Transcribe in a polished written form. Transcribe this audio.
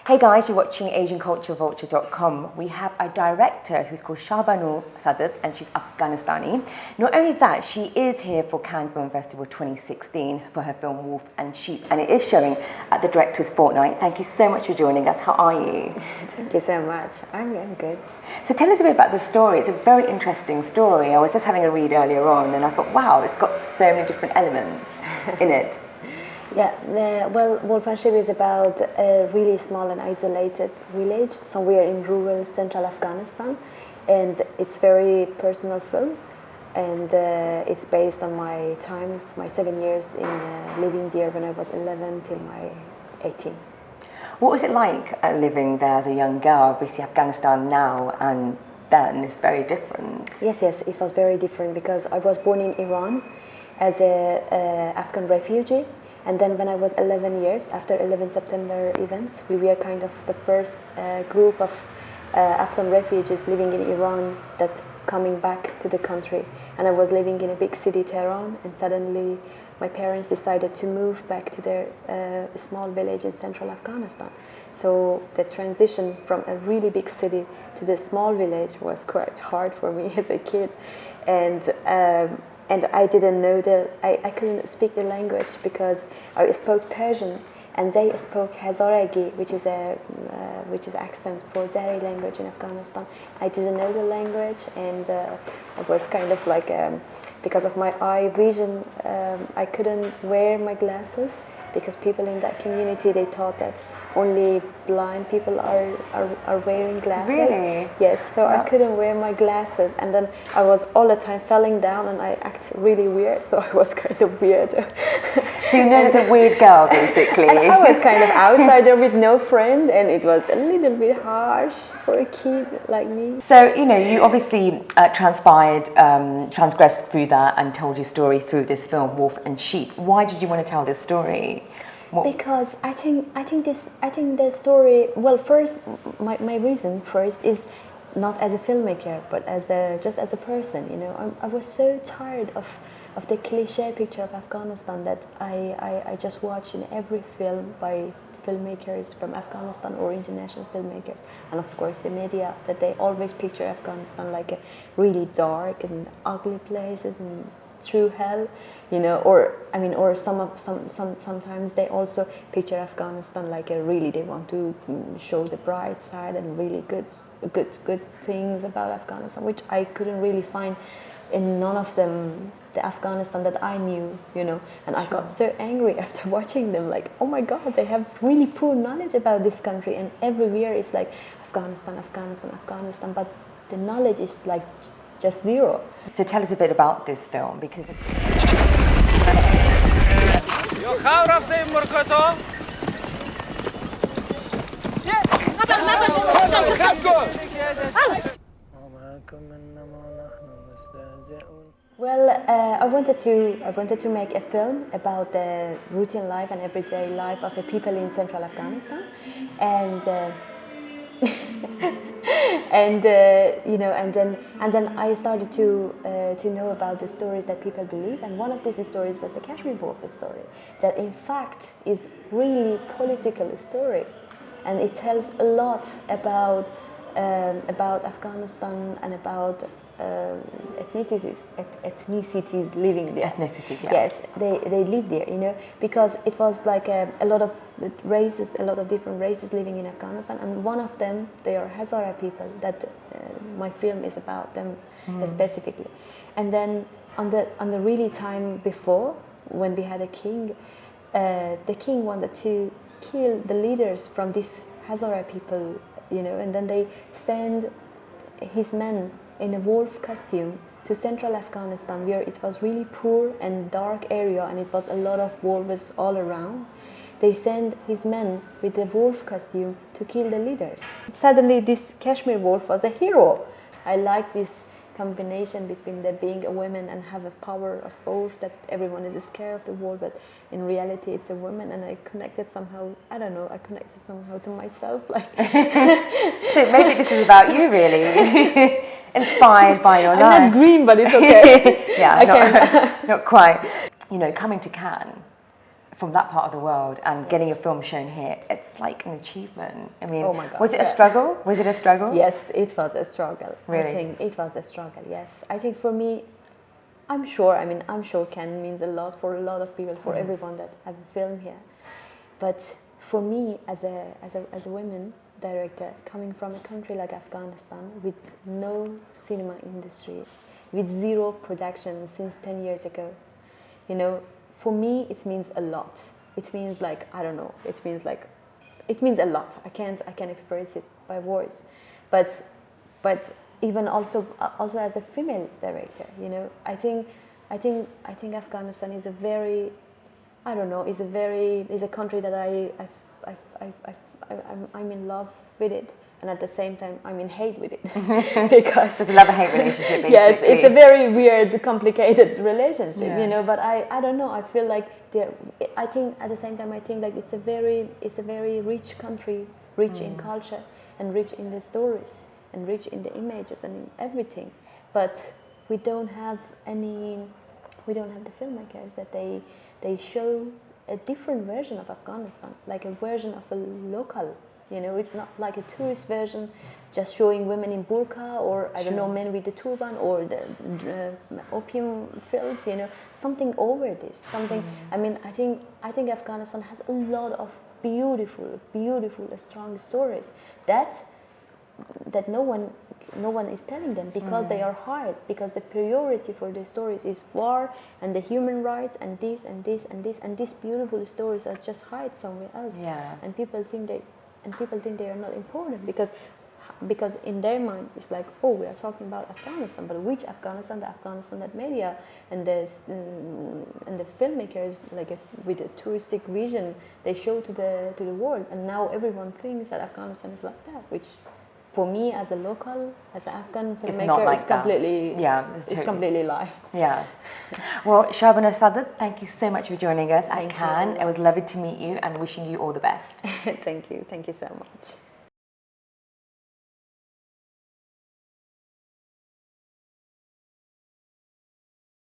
Hey guys, you're watching AsianCultureVulture.com. We have a director who's called Shahrbanoo Sadat and she's Afghanistani. Not only that, she is here for Cannes Film Festival 2016 for her film Wolf and Sheep, and it is showing at the director's Fortnight. Thank you so much for joining us. How are you? Thank you so much. I'm good. So tell us a bit about the story. It's a very interesting story. I was just having a read earlier on and I thought, wow, it's got so many different elements in it. Yeah, well, Wolf and Sheep is about a really small and isolated village somewhere in rural central Afghanistan, and it's very personal film, and it's based on my times, my 7 years in living there when I was 11 till my 18. What was it like living there as a young girl? Obviously Afghanistan now and then is very different. Yes, it was very different because I was born in Iran as a Afghan refugee. And then when I was 11 years, after 11 September events, we were kind of the first group of Afghan refugees living in Iran that coming back to the country. And I was living in a big city, Tehran, and suddenly my parents decided to move back to their small village in central Afghanistan. So the transition from a really big city to the small village was quite hard for me as a kid. And I didn't know I couldn't speak the language because I spoke Persian and they spoke Hazaragi, which is accent for Dari language in Afghanistan. I didn't know the language, and it was kind of like because of my eye vision, I couldn't wear my glasses because people in that community, they thought that only blind people are wearing glasses. Really? Yes, so I couldn't wear my glasses, and then I was all the time falling down and I act really weird, so I was kind of weird. So you're known as a weird girl, basically. And I was kind of outsider with no friend, and it was a little bit harsh for a kid like me. So, you obviously transgressed through that and told your story through this film, Wolf and Sheep. Why did you want to tell this story? Because I think the story. Well, first, my reason first is not as a filmmaker, but just as a person. I was so tired of the cliche picture of Afghanistan that I just watch in every film by filmmakers from Afghanistan or international filmmakers, and of course the media, that they always picture Afghanistan like a really dark and ugly place and true hell, or sometimes they also picture Afghanistan like they want to show the bright side and really good things about Afghanistan, which I couldn't really find in none of them, the Afghanistan that I knew, and I got so angry after watching them, like, oh my God, they have really poor knowledge about this country, and everywhere is like Afghanistan, but the knowledge is like just zero. So tell us a bit about this film, because Well, I wanted to make a film about the routine life and everyday life of the people in central Afghanistan, and and then I started to know about the stories that people believe, and one of these stories was the Kashmir Wolf story, that in fact is really political story, and it tells a lot about Afghanistan and about ethnicities living there. Ethnicities, yeah. Yes, they live there, because it was like a lot of races, a lot of different races living in Afghanistan, and one of them, they are Hazara people, that my film is about them specifically. And then on the really time before, when we had a king, the king wanted to kill the leaders from these Hazara people, and then they send his men in a wolf costume to central Afghanistan, where it was really poor and dark area, and it was a lot of wolves all around. They sent his men with the wolf costume to kill the leaders. Suddenly this Kashmir wolf was a hero. I like this combination between the being a woman and have a power of wolf, that everyone is scared of the wolf, but in reality it's a woman, and I connected somehow, to myself, like. So maybe this is about you, really. Inspired by your life. I'm not green, but it's okay. Yeah, not quite. Coming to Cannes, from that part of the world and Yes. getting a film shown here, it's like an achievement. I mean, Oh my God, was it a yeah. struggle? Was it a struggle? Yes, it was a struggle. Really? I think it was a struggle, yes. I think for me, I'm sure Cannes means a lot for a lot of people, for everyone that have a film here. But for me, as a woman director coming from a country like Afghanistan with no cinema industry, with zero production since 10 years ago, you know, for me it means a lot. It means like, I don't know, it means a lot. I can't express it by words. But even also as a female director, you know, I think Afghanistan is a very, I don't know, is a country that I'm in love with it, and at the same time I'm in hate with it because It's a love-hate relationship, basically. yes, it's a very weird, complicated relationship, Yeah. you know. But I don't know. I feel like I think at the same time I think like it's a very rich country, rich in culture and rich in the stories and rich in the images and in everything. But we don't have the filmmakers that they show a different version of Afghanistan, like a version of a local. You know, it's not like a tourist version, just showing women in burqa or I don't know, men with the turban or the opium fields. You know, something over this. Something. I mean, I think Afghanistan has a lot of beautiful, strong stories that no one is telling them because they are hard, because the priority for the stories is war and the human rights and this and this and this, and these beautiful stories are just hide somewhere else. Yeah. And people think they are not important because in their mind it's like, oh, we are talking about Afghanistan, but which Afghanistan? The Afghanistan that media and the filmmakers like with a touristic vision they show to the world, and now everyone thinks that Afghanistan is like that, which for me as a local, as an Afghan filmmaker, it's completely it's completely lie. Yeah. Well, Shahrbanoo Sadat, thank you so much for joining us at Thank you Cannes. very It was much. lovely to meet you and wishing you all the best. Thank you so much.